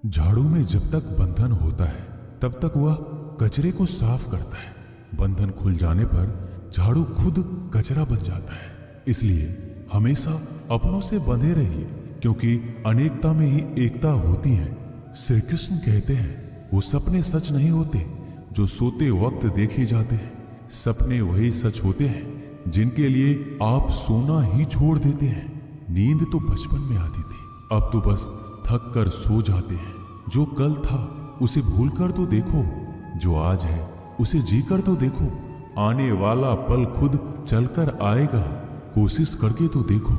झाड़ू में जब तक बंधन होता है तब तक वह कचरे को साफ करता है। बंधन खुल जाने पर झाड़ू खुद कचरा बन जाता है। इसलिए हमेशा अपनों से बंधे रहिए, क्योंकि अनेकता में ही एकता होती है। श्री कृष्ण कहते हैं, वो सपने सच नहीं होते जो सोते वक्त देखे जाते हैं। सपने वही सच होते हैं जिनके लिए आप सोना ही छोड़ देते हैं। नींद तो बचपन में आती थी, अब तो बस थक कर सो जाते हैं। जो कल था उसे भूल कर तो देखो, जो आज है उसे जी कर तो देखो। आने वाला पल खुद चलकर आएगा, कोशिश करके तो देखो।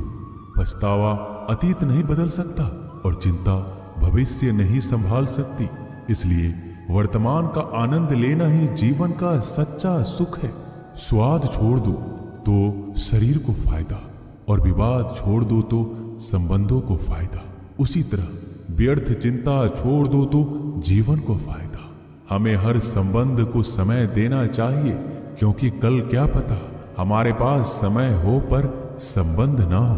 पछतावा अतीत नहीं बदल सकता और चिंता भविष्य नहीं संभाल सकती। इसलिए वर्तमान का आनंद लेना ही जीवन का सच्चा सुख है। स्वाद छोड़ दो तो शरीर को फायदा, और विवाद छोड़ दो तो संबंधों को फायदा। उसी तरह व्यर्थ चिंता छोड़ दो तो जीवन को फायदा। हमें हर संबंध को समय देना चाहिए, क्योंकि कल क्या पता हमारे पास समय हो पर संबंध ना हो।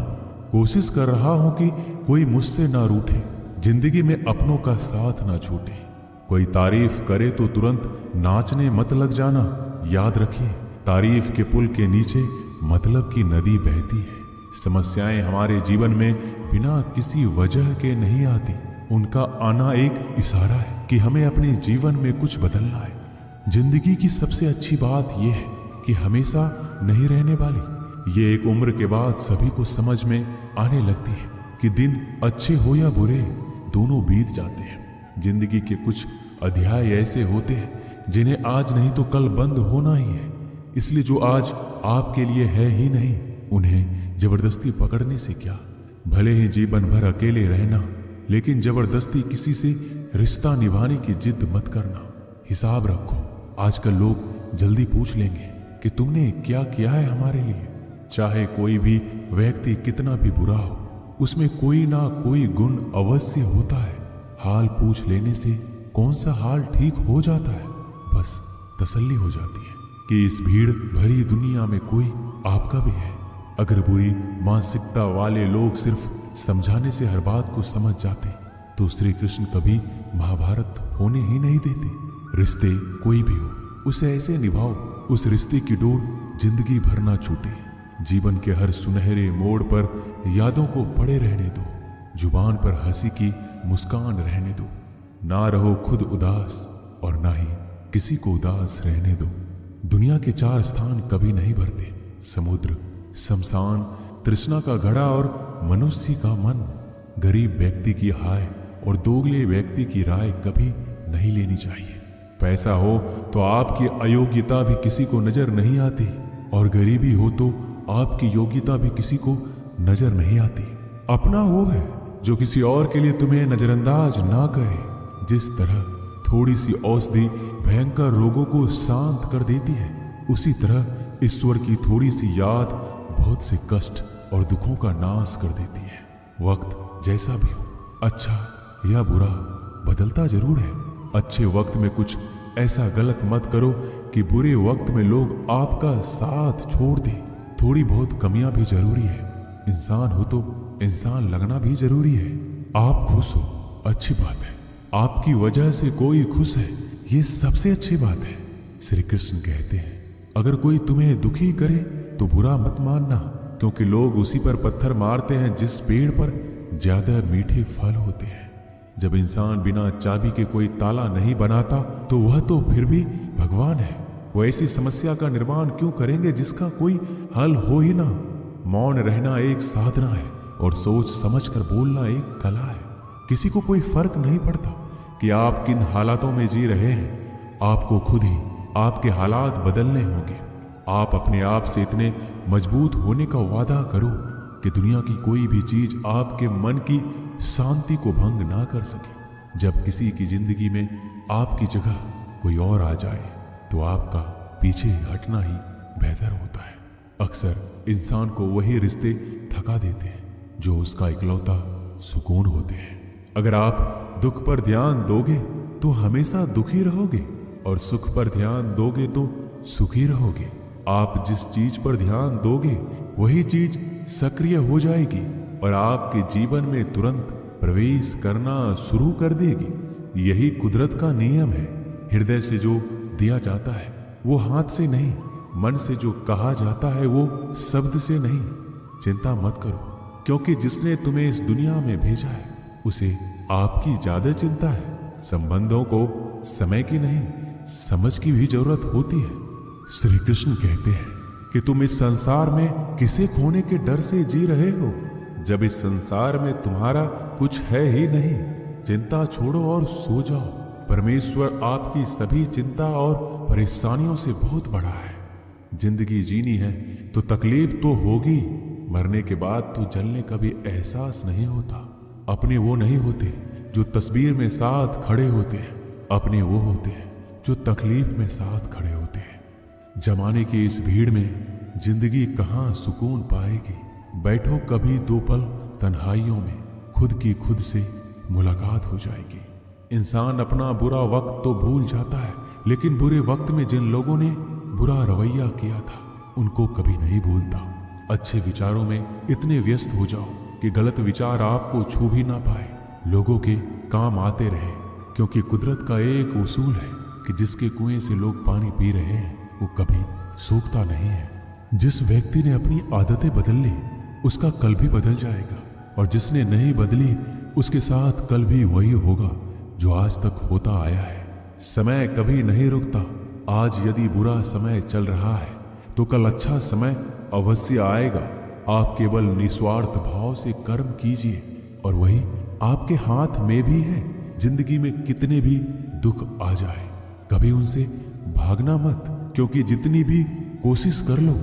कोशिश कर रहा हूं कि कोई मुझसे ना रूठे, जिंदगी में अपनों का साथ ना छूटे। कोई तारीफ करे तो तुरंत नाचने मत लग जाना। याद रखिए, तारीफ के पुल के नीचे मतलब की नदी बहती है। समस्याएं हमारे जीवन में बिना किसी वजह के नहीं आती। उनका आना एक इशारा है कि हमें अपने जीवन में कुछ बदलना है। जिंदगी की सबसे अच्छी बात यह है कि हमेशा नहीं रहने वाली। ये एक उम्र के बाद सभी को समझ में आने लगती है कि दिन अच्छे हो या बुरे, दोनों बीत जाते हैं। जिंदगी के कुछ अध्याय ऐसे होते हैं जिन्हें आज नहीं तो कल बंद होना ही है। इसलिए जो आज आपके लिए है ही नहीं, उन्हें जबरदस्ती पकड़ने से क्या। भले ही जीवन भर अकेले रहना, लेकिन जबरदस्ती किसी से रिश्ता निभाने की जिद मत करना। हिसाब रखो, आजकल लोग जल्दी पूछ लेंगे कि तुमने क्या किया है हमारे लिए। चाहे कोई भी व्यक्ति कितना भी बुरा हो, उसमें कोई ना कोई गुण अवश्य होता है। हाल पूछ लेने से कौन सा हाल ठीक हो जाता है, बस तसल्ली हो जाती है कि इस भीड़ भरी दुनिया में कोई आपका भी है। अगर बुरी मानसिकता वाले लोग सिर्फ समझाने से हर बात को समझ जाते तो श्री कृष्ण कभी महाभारत होने ही नहीं देते। रिश्ते कोई भी हो, उसे ऐसे निभाओ उस रिश्ते की डोर जिंदगी भर ना छूटे। जीवन के हर सुनहरे मोड़ पर यादों को पड़े रहने दो। जुबान पर हंसी की मुस्कान रहने दो। ना रहो खुद उदास और ना ही किसी को उदास रहने दो। दुनिया के 4 स्थान कभी नहीं भरते, समुद्र, शमशान, तृष्णा का घड़ा और मनुष्य का मन। गरीब व्यक्ति की हाय और दोगले व्यक्ति की राय कभी नहीं लेनी चाहिए। पैसा हो तो आपकी अयोग्यता भी किसी को नजर नहीं आती, और गरीबी हो तो आपकी योग्यता भी किसी को नजर नहीं आती। अपना वो है जो किसी और के लिए तुम्हें नजरअंदाज ना करे। जिस तरह थोड़ी सी औषधि भयंकर रोगों को शांत कर देती है, उसी तरह ईश्वर की थोड़ी सी याद बहुत से कष्ट और दुखों का नाश कर देती है। वक्त जैसा भी हो, अच्छा या बुरा, बदलता जरूर है। अच्छे वक्त में कुछ ऐसा गलत मत करो कि बुरे वक्त में लोग आपका साथ छोड़ दें। थोड़ी बहुत कमियां भी जरूरी है। इंसान हो तो इंसान लगना भी जरूरी है। आप खुश हो, अच्छी बात है। आपकी वजह से कोई खुश है, ये सबसे अच्छी बात है। श्री कृष्ण कहते हैं, अगर कोई तुम्हें दुखी करे तो बुरा मत मानना, क्योंकि लोग उसी पर पत्थर मारते हैं जिस पेड़ पर ज्यादा मीठे फल होते हैं। जब इंसान बिना चाबी के कोई ताला नहीं बनाता तो वह तो फिर भी भगवान है। वो ऐसी समस्या का निर्माण क्यों करेंगे जिसका कोई हल हो ही ना। मौन रहना एक साधना है और सोच समझकर बोलना एक कला है। किसी को कोई फर्क नहीं पड़ता कि आप किन हालातों में जी रहे हैं। आपको खुद ही आपके हालात बदलने होंगे। आप अपने आप से इतने मजबूत होने का वादा करो कि दुनिया की कोई भी चीज आपके मन की शांति को भंग ना कर सके। जब किसी की जिंदगी में आपकी जगह कोई और आ जाए तो आपका पीछे हटना ही बेहतर होता है। अक्सर इंसान को वही रिश्ते थका देते हैं जो उसका इकलौता सुकून होते हैं। अगर आप दुख पर ध्यान दोगे तो हमेशा दुखी रहोगे, और सुख पर ध्यान दोगे तो सुखी रहोगे। आप जिस चीज पर ध्यान दोगे वही चीज सक्रिय हो जाएगी और आपके जीवन में तुरंत प्रवेश करना शुरू कर देगी। यही कुदरत का नियम है। हृदय से जो दिया जाता है वो हाथ से नहीं, मन से जो कहा जाता है वो शब्द से नहीं। चिंता मत करो, क्योंकि जिसने तुम्हें इस दुनिया में भेजा है उसे आपकी ज्यादा चिंता है। संबंधों को समय की नहीं, समझ की भी जरूरत होती है। श्री कृष्ण कहते हैं कि तुम इस संसार में किसे खोने के डर से जी रहे हो, जब इस संसार में तुम्हारा कुछ है ही नहीं। चिंता छोड़ो और सो जाओ। परमेश्वर आपकी सभी चिंता और परेशानियों से बहुत बड़ा है। जिंदगी जीनी है तो तकलीफ तो होगी, मरने के बाद तो जलने का भी एहसास नहीं होता। अपने वो नहीं होते जो तस्वीर में साथ खड़े होते हैं, अपने वो होते हैं जो तकलीफ में साथ खड़े होते हैं। जमाने की इस भीड़ में जिंदगी कहाँ सुकून पाएगी। बैठो कभी दो पल तन्हाइयों में, खुद की खुद से मुलाकात हो जाएगी। इंसान अपना बुरा वक्त तो भूल जाता है, लेकिन बुरे वक्त में जिन लोगों ने बुरा रवैया किया था उनको कभी नहीं भूलता। अच्छे विचारों में इतने व्यस्त हो जाओ कि गलत विचार आपको छू भी ना पाए, लोगों के काम आते रहे। क्योंकि कुदरत का एक उसूल है कि जिसके कुएं से लोग पानी पी रहे हैं वो कभी सूखता नहीं है। जिस व्यक्ति ने अपनी आदतें बदल ली उसका कल भी बदल जाएगा, और जिसने नहीं बदली उसके साथ कल भी वही होगा जो आज तक होता आया है। समय कभी नहीं रुकता। आज यदि बुरा समय चल रहा है तो कल अच्छा समय अवश्य आएगा। आप केवल निस्वार्थ भाव से कर्म कीजिए और वही आपके हाथ में भी है। जिंदगी में कितने भी दुख आ जाए कभी उनसे भागना मत, क्योंकि जितनी भी कोशिश कर लो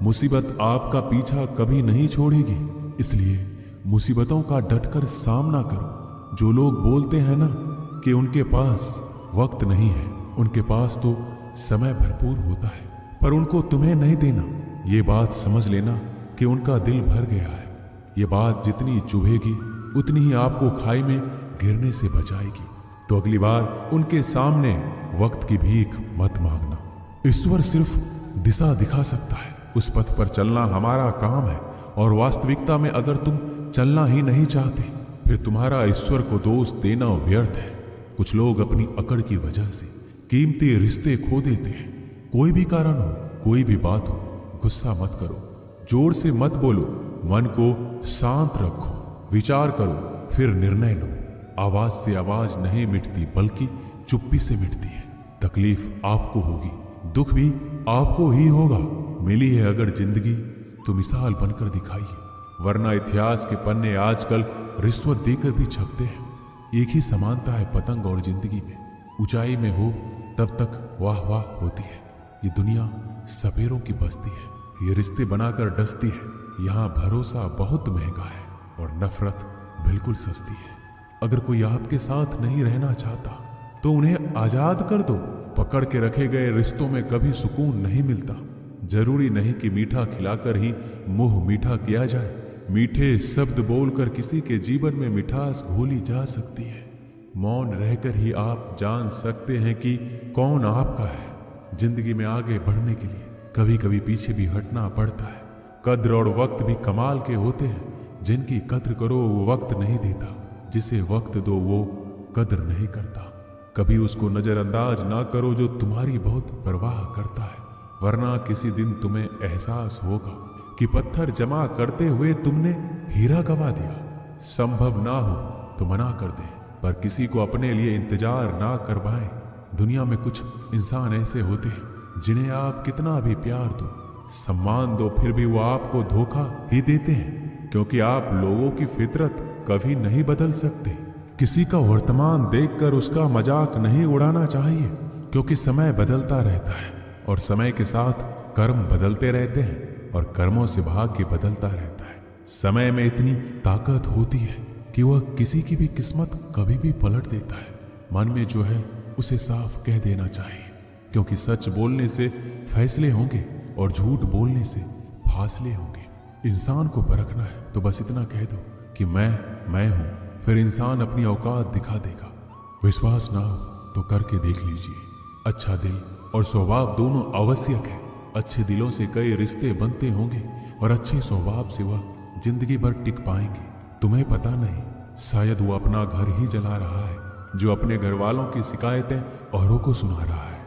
मुसीबत आपका पीछा कभी नहीं छोड़ेगी। इसलिए मुसीबतों का डटकर सामना करो। जो लोग बोलते हैं ना कि उनके पास वक्त नहीं है, उनके पास तो समय भरपूर होता है, पर उनको तुम्हें नहीं देना। ये बात समझ लेना कि उनका दिल भर गया है। ये बात जितनी चुभेगी उतनी ही आपको खाई में गिरने से बचाएगी। तो अगली बार उनके सामने वक्त की भीख मत मांगना। ईश्वर सिर्फ दिशा दिखा सकता है, उस पथ पर चलना हमारा काम है। और वास्तविकता में अगर तुम चलना ही नहीं चाहते फिर तुम्हारा ईश्वर को दोष देना व्यर्थ है। कुछ लोग अपनी अकड़ की वजह से कीमती रिश्ते खो देते हैं। कोई भी कारण हो, कोई भी बात हो, गुस्सा मत करो, जोर से मत बोलो, मन को शांत रखो, विचार करो, फिर निर्णय लो। आवाज से आवाज नहीं मिटती बल्कि चुप्पी से मिटती है। तकलीफ आपको होगी, दुख भी आपको ही होगा। मिली है अगर जिंदगी तो मिसाल बनकर दिखाइए, वरना इतिहास के पन्ने आजकल रिश्वत देकर भी छपते हैं। एक ही समानता है पतंग और जिंदगी में। ऊंचाई में हो तब तक वाह वाह होती है। ये दुनिया सपेरों की बस्ती है, ये रिश्ते बनाकर डसती है। यहाँ भरोसा बहुत महंगा है और नफरत बिल्कुल सस्ती है। अगर कोई आपके साथ नहीं रहना चाहता तो उन्हें आजाद कर दो। पकड़ के रखे गए रिश्तों में कभी सुकून नहीं मिलता। जरूरी नहीं कि मीठा खिलाकर ही मुंह मीठा किया जाए। मीठे शब्द बोलकर किसी के जीवन में मिठास घोली जा सकती है। मौन रहकर ही आप जान सकते हैं कि कौन आपका है। जिंदगी में आगे बढ़ने के लिए कभी कभी पीछे भी हटना पड़ता है। कद्र और वक्त भी कमाल के होते हैं। जिनकी कद्र करो वो वक्त नहीं देता, जिसे वक्त दो वो कद्र नहीं करता। कभी उसको नजरअंदाज ना करो जो तुम्हारी बहुत परवाह करता है, वरना किसी दिन तुम्हें एहसास होगा कि पत्थर जमा करते हुए तुमने हीरा गवा दिया। संभव ना हो तो मना कर दे, पर किसी को अपने लिए इंतजार ना करवाएं। दुनिया में कुछ इंसान ऐसे होते हैं जिन्हें आप कितना भी प्यार दो, सम्मान दो, फिर भी वो आपको धोखा ही देते हैं, क्योंकि आप लोगों की फितरत कभी नहीं बदल सकते। किसी का वर्तमान देखकर उसका मजाक नहीं उड़ाना चाहिए, क्योंकि समय बदलता रहता है और समय के साथ कर्म बदलते रहते हैं और कर्मों से भाग्य बदलता रहता है। समय में इतनी ताकत होती है कि वह किसी की भी किस्मत कभी भी पलट देता है। मन में जो है उसे साफ कह देना चाहिए, क्योंकि सच बोलने से फैसले होंगे और झूठ बोलने से फासले होंगे। इंसान को परखना है तो बस इतना कह दो कि मैं हूं, फिर इंसान अपनी औकात दिखा देगा। विश्वास ना हो तो करके देख लीजिए। अच्छा दिल और स्वभाव दोनों आवश्यक है। अच्छे दिलों से कई रिश्ते बनते होंगे और अच्छे स्वभाव से वह जिंदगी भर टिक पाएंगे। तुम्हें पता नहीं शायद वो अपना घर ही जला रहा है, जो अपने घर वालों की शिकायतें औरों को सुना रहा है।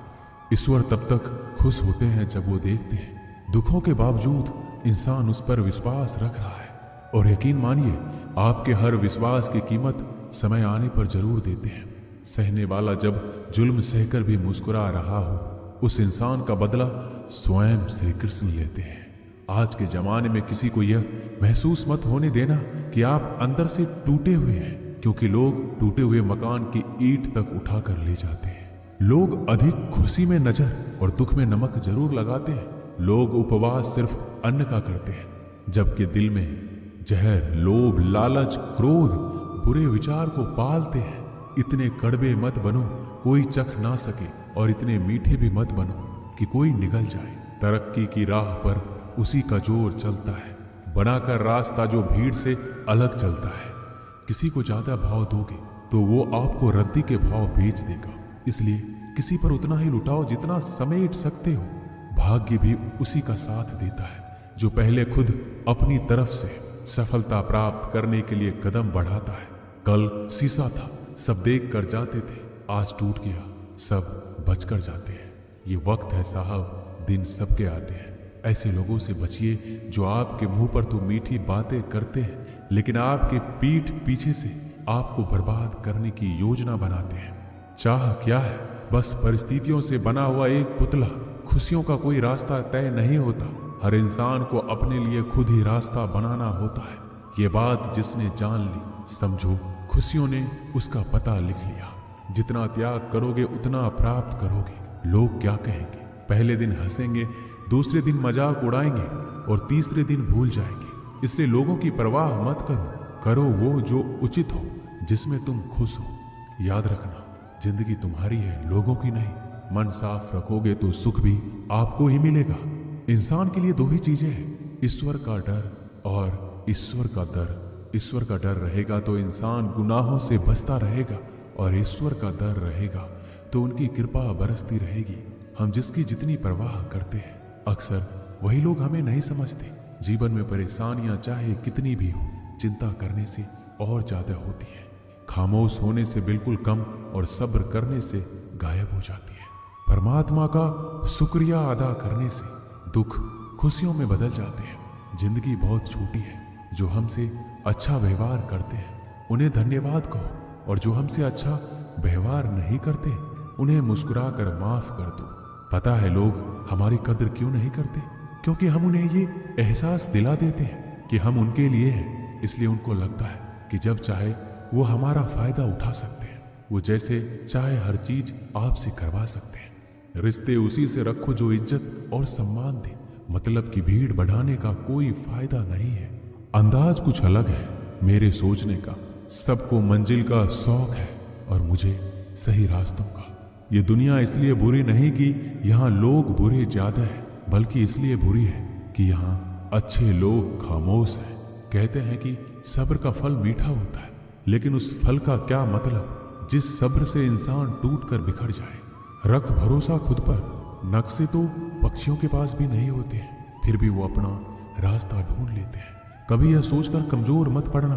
ईश्वर तब तक खुश होते हैं जब वो देखते हैं दुखों के बावजूद इंसान उस पर विश्वास रख रहा है। और यकीन मानिए, आपके हर विश्वास की कीमत समय आने पर जरूर देते हैं। सहने वाला जब जुल्म सहकर भी मुस्कुरा रहा हो, उस इंसान का बदला स्वयं श्री कृष्ण लेते हैं। आज के जमाने में किसी को यह महसूस मत होने देना कि आप अंदर से टूटे हुए हैं, क्योंकि लोग टूटे हुए मकान की ईंट तक उठाकर ले जाते हैं। लोग अधिक खुशी में नजर और दुख में नमक जरूर लगाते हैं। लोग उपवास सिर्फ अन्न का करते हैं, जबकि दिल में जहर, लोभ, लालच, क्रोध, बुरे विचार को पालते हैं। इतने कड़वे मत बनो कोई चख ना सके, और इतने मीठे भी मत बनो कि कोई निगल जाए। तरक्की की राह पर उसी का जोर चलता है, बनाकर रास्ता जो भीड़ से अलग चलता है। किसी को ज्यादा भाव दोगे तो वो आपको रद्दी के भाव बेच देगा। इसलिए किसी पर उतना ही लुटाओ जितना समेट सकते हो। भाग्य भी उसी का साथ देता है जो पहले खुद अपनी तरफ से सफलता प्राप्त करने के लिए कदम बढ़ाता है। कल शीशा था, सब देख कर जाते थे, आज टूट गया, सब बचकर जाते हैं। ये वक्त है साहब, दिन सबके आते हैं। ऐसे लोगों से बचिए जो आपके मुंह पर तो मीठी बातें करते हैं, लेकिन आपके पीठ पीछे से आपको बर्बाद करने की योजना बनाते हैं। चाह क्या है? बस परिस्थितियों से बना हुआ एक पुतला। खुशियों का कोई रास्ता तय नहीं होता, हर इंसान को अपने लिए खुद ही रास्ता बनाना होता है। ये बात जिसने जान ली, समझो खुशियों ने उसका पता लिख लिया। जितना त्याग करोगे उतना प्राप्त करोगे। लोग क्या कहेंगे? पहले दिन हंसेंगे, दूसरे दिन मजाक उड़ाएंगे और तीसरे दिन भूल जाएंगे। इसलिए लोगों की परवाह मत करो, करो वो जो उचित हो, जिसमें तुम खुश हो। याद रखना, जिंदगी तुम्हारी है, लोगों की नहीं। मन साफ रखोगे तो सुख भी आपको ही मिलेगा। इंसान के लिए दो ही चीजें हैं, ईश्वर का डर और ईश्वर का दर। ईश्वर का डर रहेगा तो इंसान गुनाहों से बचता रहेगा, और ईश्वर का डर रहेगा तो उनकी कृपा बरसती रहेगी। हम जिसकी जितनी परवाह करते हैं, अक्सर वही लोग हमें नहीं समझते। जीवन में परेशानियां चाहे कितनी भी हो, चिंता करने से और ज्यादा होती है। खामोश होने से बिल्कुल कम और सब्र करने से गायब हो जाती है। परमात्मा का शुक्रिया अदा करने से दुख खुशियों में बदल जाते हैं। जिंदगी बहुत छोटी है। जो हमसे अच्छा व्यवहार करते हैं उन्हें धन्यवाद कहो, और जो हमसे अच्छा व्यवहार नहीं करते उन्हें मुस्कुरा कर माफ कर दो। पता है लोग हमारी कदर क्यों नहीं करते? क्योंकि हम उन्हें ये एहसास दिला देते हैं कि हम उनके लिए हैं। इसलिए उनको लगता है कि जब चाहे वो हमारा फायदा उठा सकते हैं। वो जैसे चाहे हर चीज आपसे करवा सकते हैं। रिश्ते उसी से रखो जो इज्जत और सम्मान दे। मतलब की भीड़ बढ़ाने का कोई फायदा नहीं है। अंदाज कुछ अलग है मेरे सोचने का। सबको मंजिल का शौक है और मुझे सही रास्तों का। ये दुनिया इसलिए बुरी नहीं कि यहाँ लोग बुरे ज्यादा हैं, बल्कि इसलिए बुरी है कि यहाँ अच्छे लोग खामोश हैं। कहते हैं कि सब्र का फल मीठा होता है, लेकिन उस फल का क्या मतलब जिस सब्र से इंसान टूट कर बिखर जाए। रख भरोसा खुद पर। नक्शे तो पक्षियों के पास भी नहीं होते हैं, फिर भी वो अपना रास्ता ढूंढ लेते हैं। कभी यह सोचकर कमजोर मत पड़ना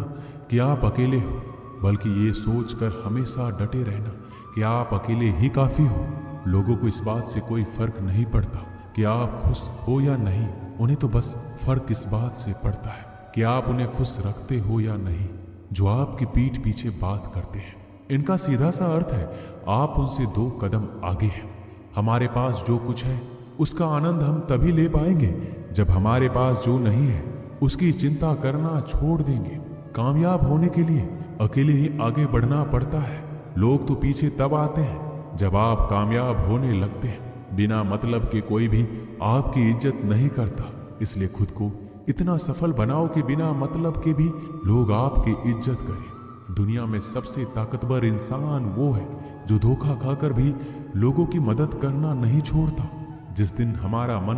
कि आप अकेले हो, बल्कि ये सोचकर हमेशा डटे रहना कि आप अकेले ही काफी हो। लोगों को इस बात से कोई फर्क नहीं पड़ता कि आप खुश हो या नहीं। उन्हें तो बस फर्क इस बात से पड़ता है कि आप उन्हें खुश रखते हो या नहीं, जो आपकी पीठ पीछे बात करते हैं। इनका सीधा सा अर्थ है, आप उनसे 2 कदम आगे हैं। हमारे पास जो कुछ है उसका आनंद हम तभी ले पाएंगे जब हमारे पास जो नहीं है उसकी चिंता करना छोड़ देंगे। कामयाब होने के लिए अकेले ही आगे बढ़ना पड़ता है। लोग तो पीछे तब आते हैं जब आप कामयाब होने लगते हैं। बिना मतलब के कोई भी आपकी इज्जत नहीं करता। इसलिए खुद को इतना सफल बनाओ कि बिना मतलब के भी लोग आपकी इज्जत करें। दुनिया में सबसे ताकतवर इंसान वो है जो धोखा खाकर भी लोगों की मदद करना नहीं छोड़ता। जिस दिन हमारा मन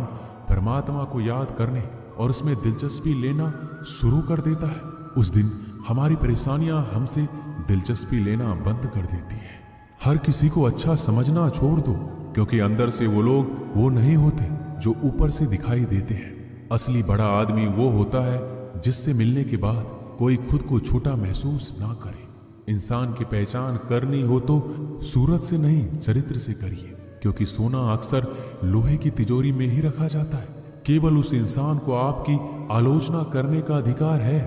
परमात्मा को याद करने और उसमें दिलचस्पी लेना शुरू कर देता है, उस दिन हमारी परेशानियां हमसे दिलचस्पी लेना बंद कर देती है। हर किसी को अच्छा समझना छोड़ दो, क्योंकि अंदर से वो लोग वो नहीं होते जो ऊपर से दिखाई देते हैं। असली बड़ा आदमी वो होता है जिससे मिलने के बाद कोई खुद को छोटा महसूस ना करे। इंसान की पहचान करनी हो तो सूरत से नहीं, चरित्र से करिए, क्योंकि सोना अक्सर लोहे की तिजोरी में ही रखा जाता है। केवल उस इंसान को आपकी आलोचना करने का अधिकार है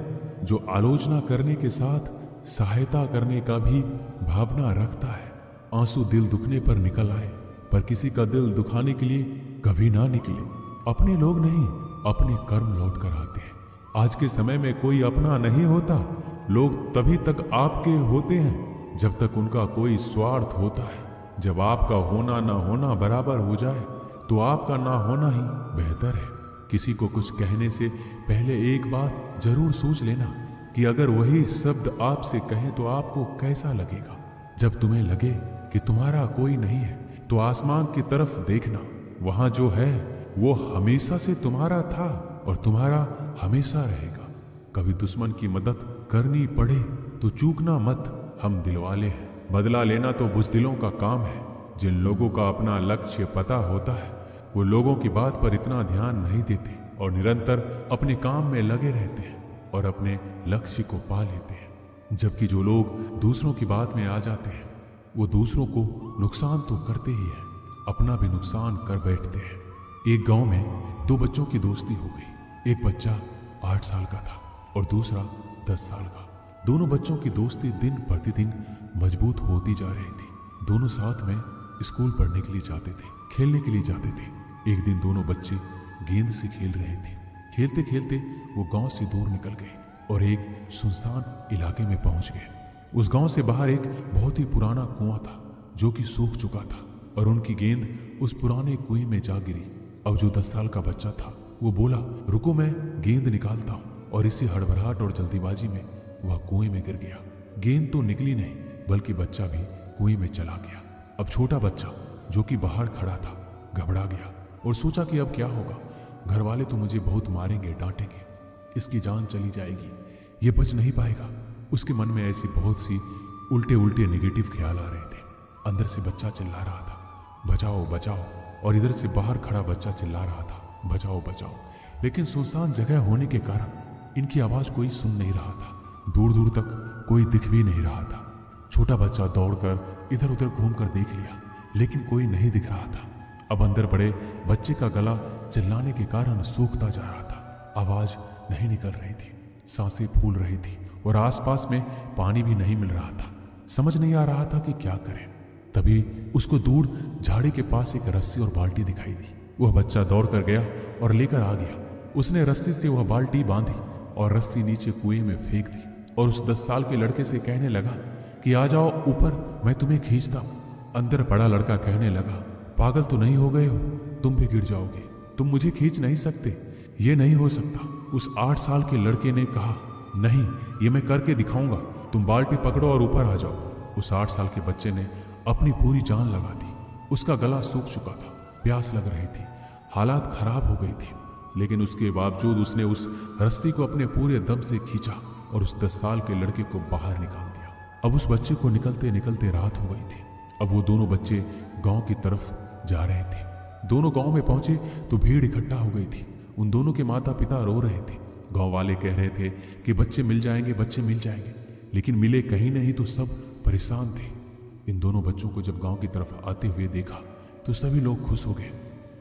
जो आलोचना करने के साथ सहायता करने का भी भावना रखता है। आंसू दिल दुखने पर निकल आए, पर किसी का दिल दुखाने के लिए कभी ना निकले। अपने लोग नहीं, अपने कर्म लौट कर आते हैं। आज के समय में कोई अपना नहीं होता। लोग तभी तक आपके होते हैं जब तक उनका कोई स्वार्थ होता है। जब आपका होना ना होना बराबर हो जाए तो आपका ना होना ही बेहतर है। किसी को कुछ कहने से पहले एक बार जरूर सोच लेना कि अगर वही शब्द आपसे कहें तो आपको कैसा लगेगा। जब तुम्हें लगे कि तुम्हारा कोई नहीं है तो आसमान की तरफ देखना, वहां जो है वो हमेशा से तुम्हारा था और तुम्हारा हमेशा रहेगा। कभी दुश्मन की मदद करनी पड़े तो चूकना मत, हम दिलवाले हैं। बदला लेना तो बुज़दिलों का काम है। जिन लोगों का अपना लक्ष्य पता होता है वो लोगों की बात पर इतना ध्यान नहीं देते और निरंतर अपने काम में लगे रहते हैं और अपने लक्ष्य को पा लेते हैं। जबकि जो लोग दूसरों की बात में आ जाते हैं वो दूसरों को नुकसान तो करते ही हैं, अपना भी नुकसान कर बैठते हैं। एक गांव में दो बच्चों की दोस्ती हो गई। एक बच्चा 8 साल का था और दूसरा 10 साल का। दोनों बच्चों की दोस्ती दिन प्रतिदिन मजबूत होती जा रही थी। दोनों साथ में स्कूल पढ़ने के लिए जाते थे, खेलने के लिए जाते थे। एक दिन दोनों बच्चे गेंद से खेल रहे थे। खेलते खेलते वो गांव से दूर निकल गए और एक सुनसान इलाके में पहुंच गए। उस गांव से बाहर एक बहुत ही पुराना कुआं था जो कि सूख चुका था और उनकी गेंद उस पुराने कुएं में जा गिरी। अब जो 10 साल का बच्चा था वो बोला, रुको मैं गेंद निकालता हूं, और इसी हड़बड़ाहट और जल्दीबाजी में वह कुएं में गिर गया। गेंद तो निकली नहीं बल्कि बच्चा भी कुएं में चला गया। अब छोटा बच्चा जो कि बाहर खड़ा था घबरा गया और सोचा कि अब क्या होगा। घर वाले तो मुझे बहुत मारेंगे, डांटेंगे, इसकी जान चली जाएगी, ये बच नहीं पाएगा। उसके मन में ऐसी बहुत सी उल्टे उल्टे नेगेटिव ख्याल आ रहे थे। अंदर से बच्चा चिल्ला रहा था, बचाओ बचाओ, और इधर से बाहर खड़ा बच्चा चिल्ला रहा था, बचाओ बचाओ। लेकिन सुनसान जगह होने के कारण इनकी आवाज कोई सुन नहीं रहा था। दूर दूर तक कोई दिख भी नहीं रहा था। छोटा बच्चा दौड़कर इधर उधर घूमकर देख लिया लेकिन कोई नहीं दिख रहा था। अब अंदर पड़े बच्चे का गला चिल्लाने के कारण सूखता जा रहा था। आवाज नहीं निकल रही थी, सांसें फूल रही थी और आसपास में पानी भी नहीं मिल रहा था। समझ नहीं आ रहा था कि क्या करें। तभी उसको दूर झाड़ी के पास एक रस्सी और बाल्टी दिखाई दी। वह बच्चा दौड़ कर गया और लेकर आ गया। उसने रस्सी से वह बाल्टी बांधी और रस्सी नीचे कुएं में फेंक दी और उस 10 साल के लड़के से कहने लगा कि आ जाओ ऊपर, मैं तुम्हें खींचता हूं। अंदर पड़ा लड़का कहने लगा, पागल तो नहीं हो गए हो, तुम भी गिर जाओगे, तुम मुझे खींच नहीं सकते, ये नहीं हो सकता। उस 8 साल के लड़के ने कहा, नहीं, ये मैं करके दिखाऊंगा, तुम बाल्टी पकड़ो और ऊपर आ जाओ। उस 8 साल के बच्चे ने अपनी पूरी जान लगा दी। उसका गला सूख चुका था, प्यास लग रही थी, हालात खराब हो गई थी, लेकिन उसके बावजूद उसने उस रस्सी को अपने पूरे दम से खींचा और उस 10 साल के लड़के को बाहर निकाल दिया। अब उस बच्चे को निकलते निकलते रात हो गई थी। अब वो दोनों बच्चे गांव की तरफ जा रहे थे। दोनों गांव में पहुंचे तो भीड़ इकट्ठा हो गई थी। उन दोनों के माता पिता रो रहे थे। गांव वाले कह रहे थे कि बच्चे मिल जाएंगे, बच्चे मिल जाएंगे, लेकिन मिले कहीं नहीं तो सब परेशान थे। इन दोनों बच्चों को जब गांव की तरफ आते हुए देखा तो सभी लोग खुश हो गए।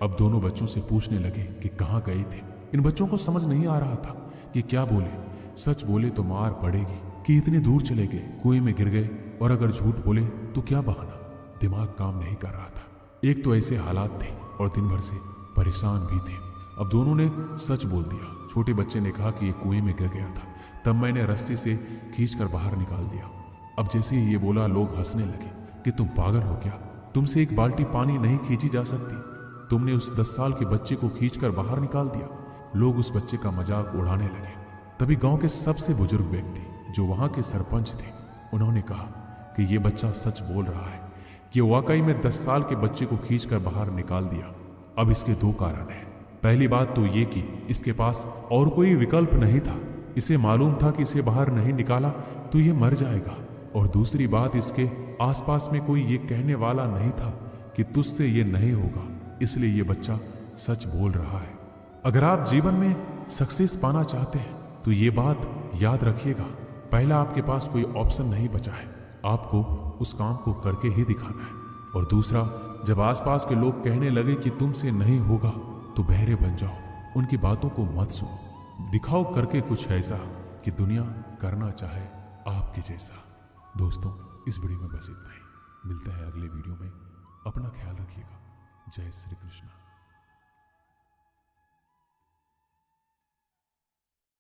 अब दोनों बच्चों से पूछने लगे कि कहाँ गए थे। इन बच्चों को समझ नहीं आ रहा था कि क्या बोले। सच बोले तो मार पड़ेगी कि इतनी दूर चले गए, कुएं में गिर गए, और अगर झूठ बोले तो क्या बहाना। दिमाग काम नहीं कर रहा था। एक तो ऐसे हालात थे और दिन भर से परेशान भी थे। अब दोनों ने सच बोल दिया। छोटे बच्चे ने कहा कि ये कुएं में गिर गया था, तब मैंने रस्सी से खींचकर बाहर निकाल दिया। अब जैसे ही ये बोला लोग हंसने लगे कि तुम पागल हो क्या, तुमसे एक बाल्टी पानी नहीं खींची जा सकती, तुमने उस 10 साल के बच्चे को खींचकर बाहर निकाल दिया। लोग उस बच्चे का मजाक उड़ाने लगे। तभी गांव के सबसे बुजुर्ग व्यक्ति जो वहां के सरपंच थे, उन्होंने कहा कि ये बच्चा सच बोल रहा है, ये वाकई में 10 साल के बच्चे को खींचकर बाहर निकाल दिया। अब इसके 2 कारण हैं। पहली बात तो ये कि इसके पास और कोई विकल्प नहीं था। इसे मालूम था कि इसे बाहर नहीं निकाला तो ये मर जाएगा। और दूसरी बात, इसके आसपास में कोई ये कहने वाला नहीं था कि तुझसे ये नहीं होगा, इसलिए ये बच्चा सच बोल रहा है। अगर आप जीवन में सक्सेस पाना चाहते हैं तो ये बात याद रखिएगा, पहला आपके पास कोई ऑप्शन नहीं बचा है, आपको उस काम को करके ही दिखाना है। और दूसरा, जब आसपास के लोग कहने लगे कि तुमसे नहीं होगा, तो बहरे बन जाओ, उनकी बातों को मत सुनो, दिखाओ करके कुछ ऐसा कि दुनिया करना चाहे आपके जैसा। दोस्तों, इस वीडियो में बस इतना ही। मिलते हैं अगले वीडियो में। अपना ख्याल रखिएगा। जय श्री कृष्ण।